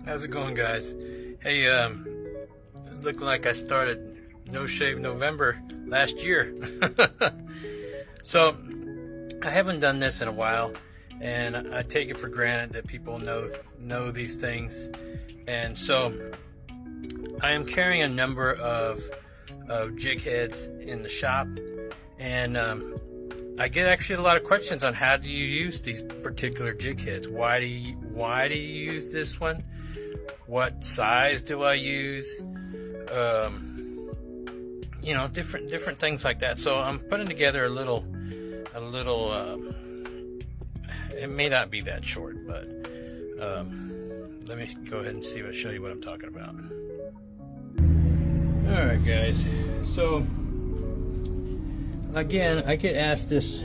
How's it going, guys? Hey, looking like I started No Shave November last year. So I haven't done this in a while, and I take it for granted that people know these things. And so I am carrying a number of jig heads in the shop, and I get actually a lot of questions on how do you use these particular jig heads. Why do you use this one? What size do I use? You know, different things like that. So I'm putting together a little. It may not be that short, but let me go ahead and show you what I'm talking about. All right, guys. So again, I get asked this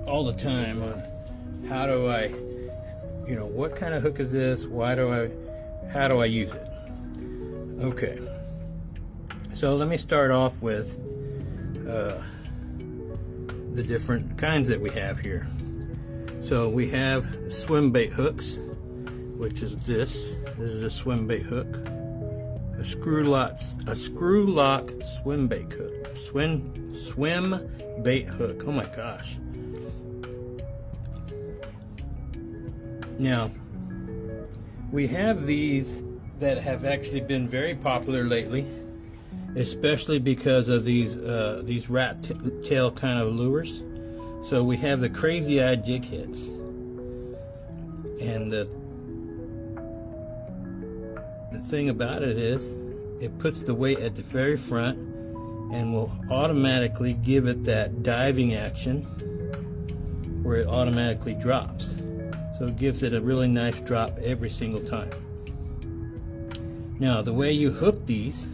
all the time on how do I, what kind of hook is this? How do I use it? Okay, so let me start off with the different kinds that we have here. So we have swim bait hooks, which is this. This is a swim bait hook. A screw lock swim bait hook. Swim bait hook. Oh my gosh. Now, we have these that have actually been very popular lately, especially because of these rat tail kind of lures. So we have the crazy eyed jig heads, and the thing about it is it puts the weight at the very front and will automatically give it that diving action where it automatically drops. So it gives it a really nice drop every single time. Now, the way you hook these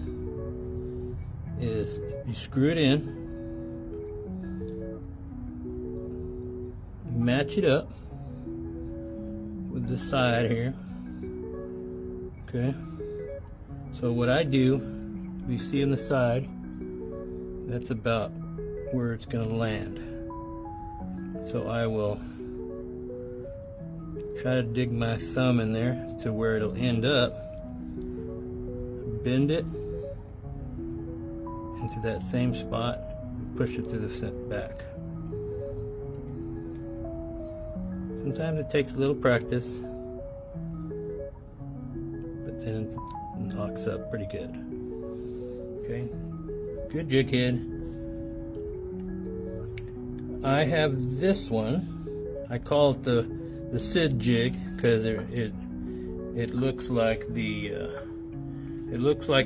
is you screw it in, match it up with the side here. Okay, so what I do, you see on the side, that's about where it's going to land. So I will try to dig my thumb in there to where it'll end up, bend it into that same spot, and push it to the back. Sometimes it takes a little practice, but then it locks up pretty good. Okay, good jig head. I have this one. I call it the Sid jig because it looks like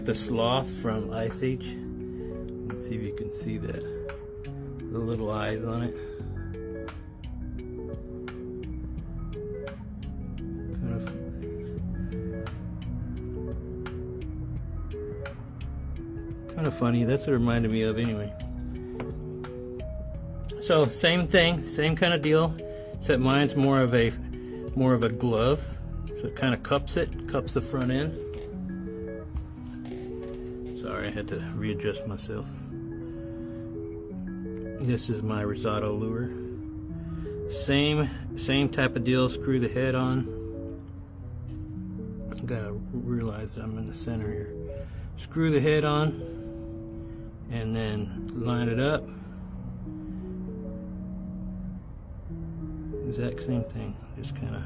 the sloth from Ice Age. Let's see if you can see that. The little eyes on it. Kind of funny. That's what it reminded me of anyway. So same thing, same kind of deal, except mine's more of a glove. So it kind of cups the front end. Sorry, I had to readjust myself. This is my risotto lure. Same type of deal. Screw the head on. Gotta realize I'm in the center here. Screw the head on, and then line it up. Exact same thing. Just kind of.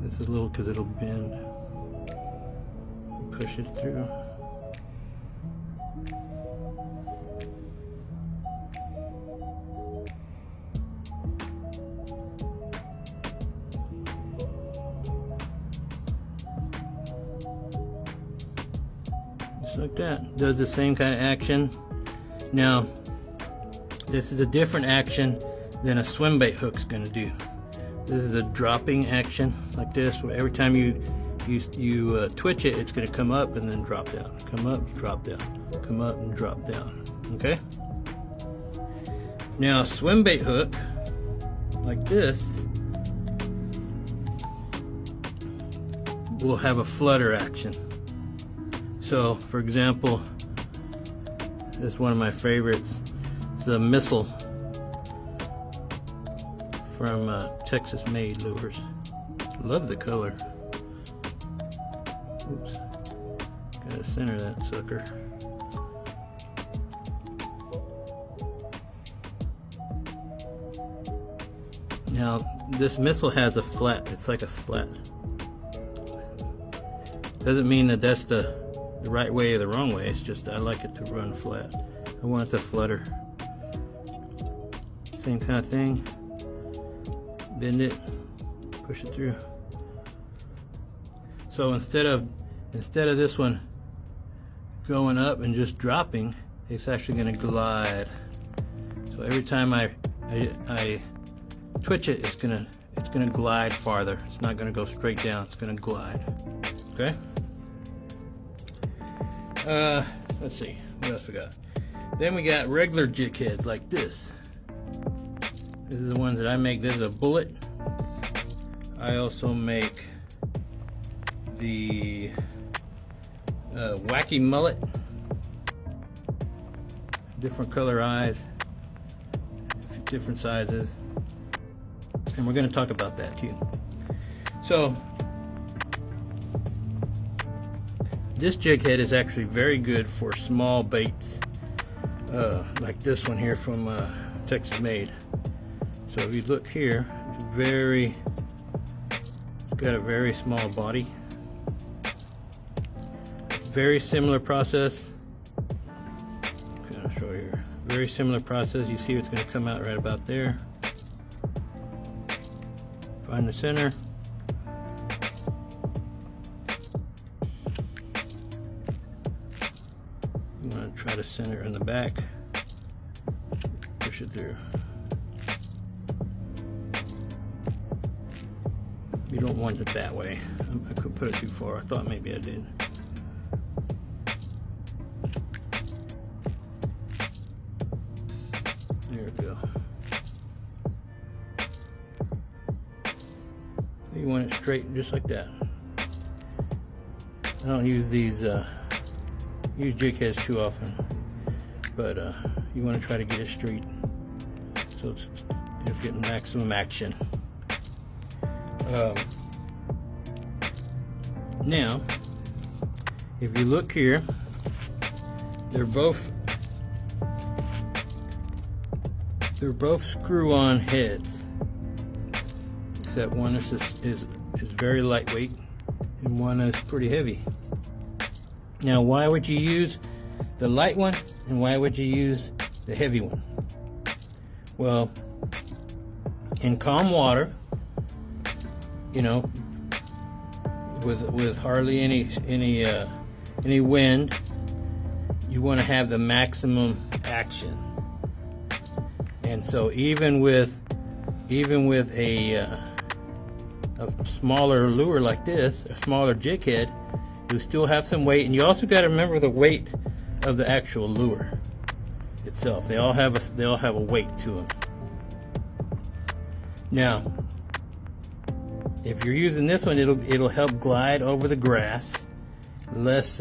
This is a little because it'll bend. Push it through. Just like that. Does the same kind of action. Now, this is a different action than a swim bait hook's going to do. This is a dropping action like this, where every time you twitch it, it's going to come up and then drop down. Come up, drop down. Come up and drop down. Okay? Now, a swim bait hook like this will have a flutter action. So, for example, this is one of my favorites. It's a missile from Texas made lures. Love the color. Oops. Gotta center that sucker. Now, this missile has a flat, it's like a flat. Doesn't mean that that's the right way or the wrong way, it's just I like it to run flat. I want it to flutter. Same kind of thing. Bend it, push it through. So instead of this one going up and just dropping, it's actually going to glide. So every time I twitch it, it's gonna glide farther. It's not gonna go straight down. It's gonna glide. Okay. Let's see. What else we got? Then we got regular jig heads like this. This is the ones that I make. This is a bullet. I also make the wacky mullet. Different color eyes. Different sizes. And we're going to talk about that too. So this jig head is actually very good for small baits, like this one here from Texas Made. So if you look here, it's got a very small body. Very similar process. I'll show you here. Very similar process. You see it's going to come out right about there. Find the center. You want to try to center in the back. Push it through. You don't want it that way. I could put it too far. I thought maybe I did. There we go. You want it straight, just like that. I don't use these use jig heads too often, but you want to try to get it straight so you'll get maximum action. Now, if you look here, they're both screw-on heads, except one is very lightweight and one is pretty heavy. Now, why would you use the light one and why would you use the heavy one? Well, in calm water, you know, with hardly any wind, you want to have the maximum action. And so even with a smaller lure like this, a smaller jig head, you still have some weight, and you also got to remember the weight of the actual lure itself. They all have a weight to them. Now, if you're using this one, it'll help glide over the grass, less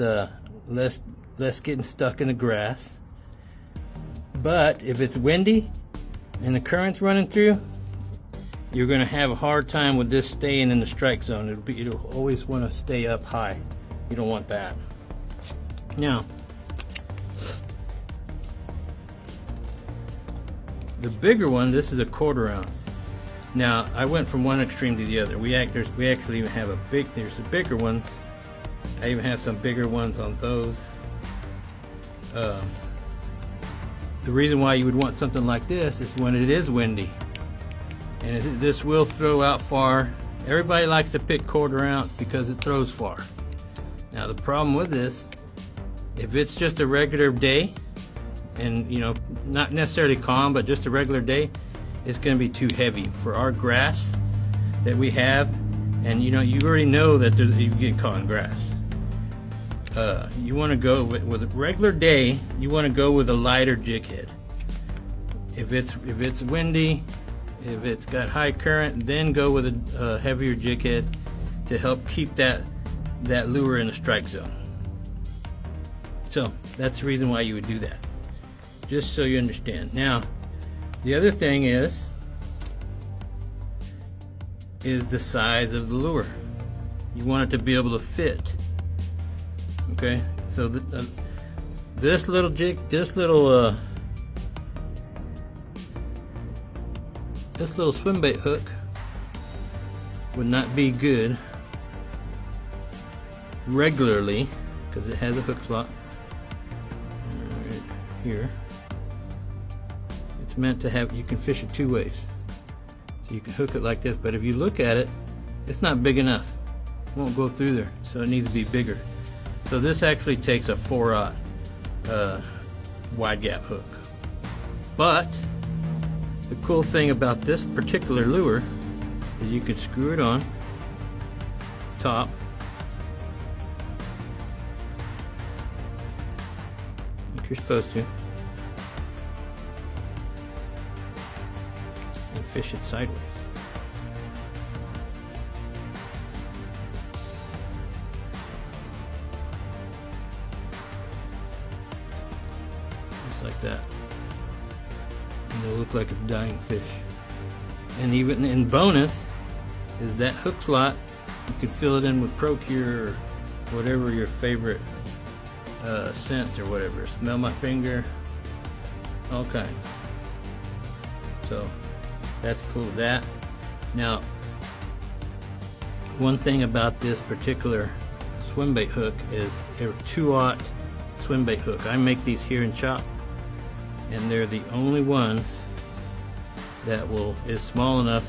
getting stuck in the grass. But if it's windy and the current's running through, you're going to have a hard time with this staying in the strike zone. It'll always want to stay up high. You don't want that. Now, the bigger one, this is a 1/4 ounce. Now, I went from one extreme to the other. We actually even have there's the bigger ones. I even have some bigger ones on those. The reason why you would want something like this is when it is windy. And this will throw out far. Everybody likes to pick 1/4 ounce because it throws far. Now the problem with this, if it's just a regular day, and you know, not necessarily calm, but just a regular day, it's going to be too heavy for our grass that we have. And you know, you already know that you get caught in grass. You want to go with a regular day. You want to go with a lighter jig head. If it's windy, if it's got high current, then go with a heavier jig head to help keep that lure in the strike zone. So that's the reason why you would do that. Just so you understand. Now, the other thing is the size of the lure. You want it to be able to fit Okay, so this little jig, this little swim bait hook would not be good regularly because it has a hook slot right here. It's meant to have, you can fish it two ways. So you can hook it like this, but if you look at it, it's not big enough. It won't go through there, so it needs to be bigger. So this actually takes a 4/0 wide gap hook. But the cool thing about this particular lure is you can screw it on top, like you're supposed to, and fish it sideways. Just like that. And it'll look like a dying fish. And even in bonus is that hook slot. You can fill it in with Procure or whatever your favorite scent or whatever. Smell my finger, all kinds. So that's cool. That now, one thing about this particular swim bait hook is a 2/0 swim bait hook. I make these here in shop, and they're the only ones that is small enough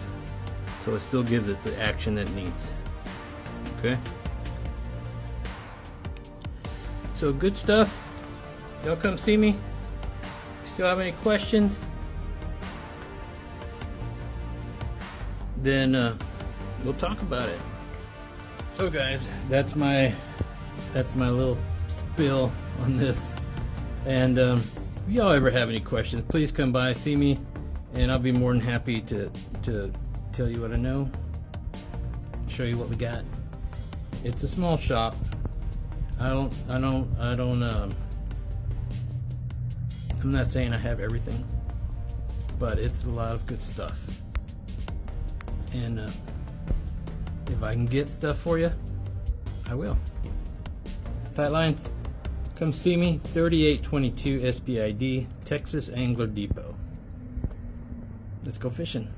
so it still gives it the action that it needs. Okay, so good stuff. Y'all come see me. Still have any questions? Then we'll talk about it. So guys, that's my little spill on this. And if y'all ever have any questions, please come by, see me, and I'll be more than happy to tell you what I know, show you what we got. It's a small shop. I'm not saying I have everything, but it's a lot of good stuff. And if I can get stuff for you, I will. Tight lines, come see me, 3822 SPID, Texas Angler Depot. Let's go fishing.